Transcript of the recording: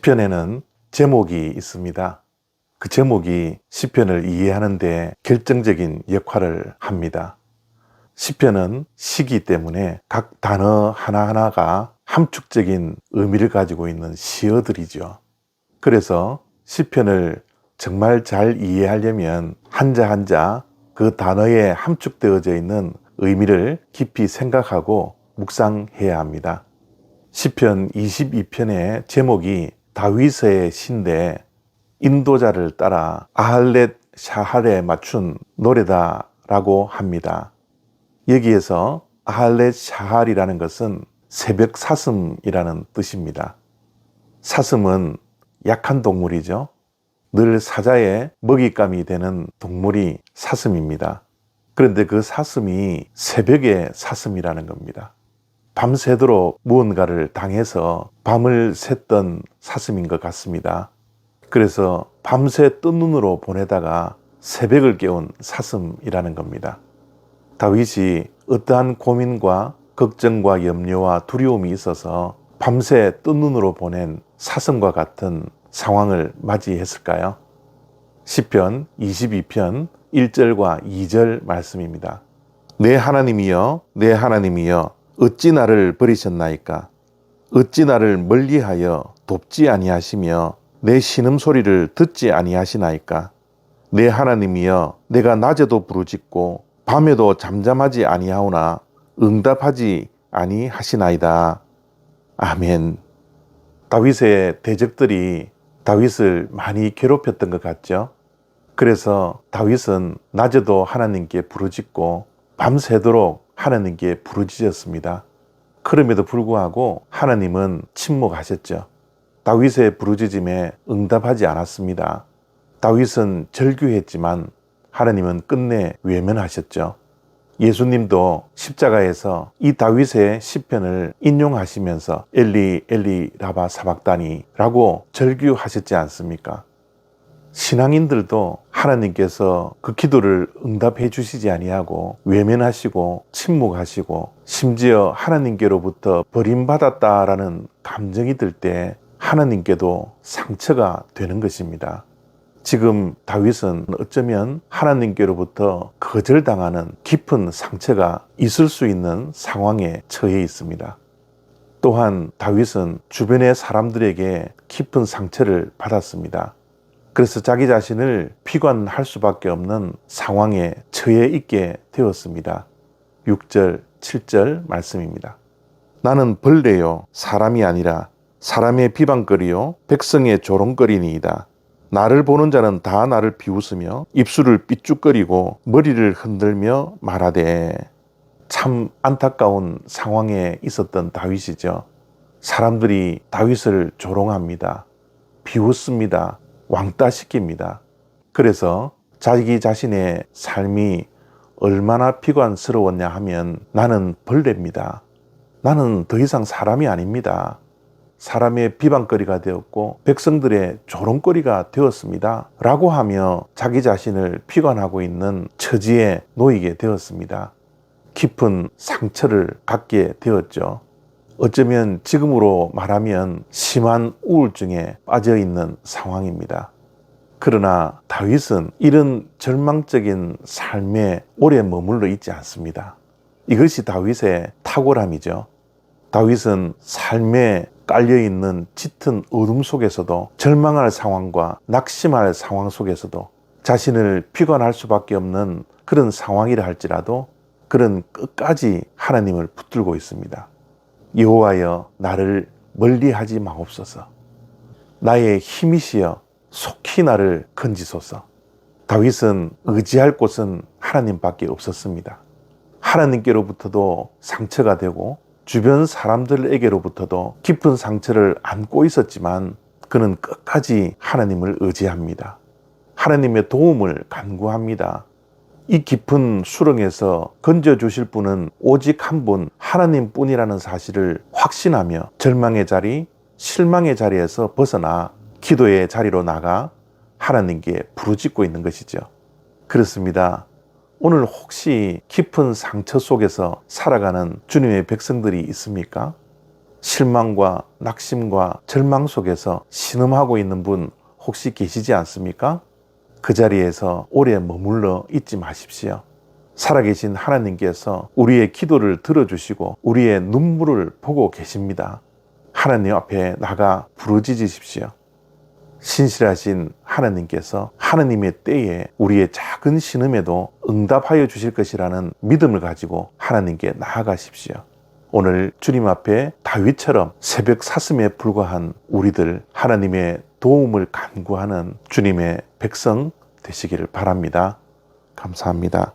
시편에는 제목이 있습니다. 그 제목이 시편을 이해하는 데 결정적인 역할을 합니다. 시편은 시이기 때문에 각 단어 하나하나가 함축적인 의미를 가지고 있는 시어들이죠. 그래서 시편을 정말 잘 이해하려면 한자 한자 그 단어에 함축되어져 있는 의미를 깊이 생각하고 묵상해야 합니다. 시편 22편의 제목이 다윗의 시인데 인도자를 따라 아할렛 샤할에 맞춘 노래다라고 합니다. 여기에서 아할렛 샤할이라는 것은 새벽 사슴이라는 뜻입니다. 사슴은 약한 동물이죠. 늘 사자의 먹잇감이 되는 동물이 사슴입니다. 그런데 그 사슴이 새벽의 사슴이라는 겁니다. 밤새도록 무언가를 당해서 밤을 샜던 사슴인 것 같습니다. 그래서 밤새 뜬 눈으로 보내다가 새벽을 깨운 사슴이라는 겁니다. 다윗이 어떠한 고민과 걱정과 염려와 두려움이 있어서 밤새 뜬 눈으로 보낸 사슴과 같은 상황을 맞이했을까요? 시편 22편 1절과 2절 말씀입니다. 내 하나님이여, 내 하나님이여, 어찌 나를 버리셨나이까? 어찌 나를 멀리하여 돕지 아니하시며 내 신음소리를 듣지 아니하시나이까? 내 하나님이여, 내가 낮에도 부르짖고 밤에도 잠잠하지 아니하오나 응답하지 아니하시나이다. 아멘. 다윗의 대적들이 다윗을 많이 괴롭혔던 것 같죠? 그래서 다윗은 낮에도 하나님께 부르짖고 밤새도록 하나님께 부르짖었습니다. 그럼에도 불구하고 하나님은 침묵하셨죠. 다윗의 부르짖음에 응답하지 않았습니다. 다윗은 절규했지만 하나님은 끝내 외면하셨죠. 예수님도 십자가에서 이 다윗의 시편을 인용하시면서 엘리 엘리 라바 사박다니 라고 절규하셨지 않습니까? 신앙인들도 하나님께서 그 기도를 응답해 주시지 아니하고 외면하시고 침묵하시고 심지어 하나님께로부터 버림받았다라는 감정이 들 때 하나님께도 상처가 되는 것입니다. 지금 다윗은 어쩌면 하나님께로부터 거절당하는 깊은 상처가 있을 수 있는 상황에 처해 있습니다. 또한 다윗은 주변의 사람들에게 깊은 상처를 받았습니다. 그래서 자기 자신을 비관할 수밖에 없는 상황에 처해 있게 되었습니다. 6절, 7절 말씀입니다. 나는 벌레요, 사람이 아니라 사람의 비방거리요, 백성의 조롱거리니이다. 나를 보는 자는 다 나를 비웃으며 입술을 삐죽거리고 머리를 흔들며 말하되. 참 안타까운 상황에 있었던 다윗이죠. 사람들이 다윗을 조롱합니다. 비웃습니다. 왕따시킵니다. 그래서 자기 자신의 삶이 얼마나 비관스러웠냐 하면 나는 벌레입니다. 나는 더 이상 사람이 아닙니다. 사람의 비방거리가 되었고 백성들의 조롱거리가 되었습니다. 라고 하며 자기 자신을 비관하고 있는 처지에 놓이게 되었습니다. 깊은 상처를 갖게 되었죠. 어쩌면 지금으로 말하면 심한 우울증에 빠져있는 상황입니다. 그러나 다윗은 이런 절망적인 삶에 오래 머물러 있지 않습니다. 이것이 다윗의 탁월함이죠. 다윗은 삶에 깔려있는 짙은 어둠 속에서도 절망할 상황과 낙심할 상황 속에서도 자신을 비관할 수밖에 없는 그런 상황이라 할지라도 그는 끝까지 하나님을 붙들고 있습니다. 여호와여, 나를 멀리하지 마옵소서. 나의 힘이시여 속히 나를 건지소서. 다윗은 의지할 곳은 하나님밖에 없었습니다. 하나님께로부터도 상처가 되고 주변 사람들에게로부터도 깊은 상처를 안고 있었지만 그는 끝까지 하나님을 의지합니다. 하나님의 도움을 간구합니다. 이 깊은 수렁에서 건져주실 분은 오직 한 분 하나님뿐이라는 사실을 확신하며 절망의 자리, 실망의 자리에서 벗어나 기도의 자리로 나가 하나님께 부르짖고 있는 것이죠. 그렇습니다. 오늘 혹시 깊은 상처 속에서 살아가는 주님의 백성들이 있습니까? 실망과 낙심과 절망 속에서 신음하고 있는 분 혹시 계시지 않습니까? 그 자리에서 오래 머물러 있지 마십시오. 살아계신 하나님께서 우리의 기도를 들어주시고 우리의 눈물을 보고 계십니다. 하나님 앞에 나가 부르짖으십시오. 신실하신 하나님께서 하나님의 때에 우리의 작은 신음에도 응답하여 주실 것이라는 믿음을 가지고 하나님께 나아가십시오. 오늘 주님 앞에 다윗처럼 새벽 사슴에 불과한 우리들, 하나님의 도움을 간구하는 주님의 백성 되시기를 바랍니다. 감사합니다.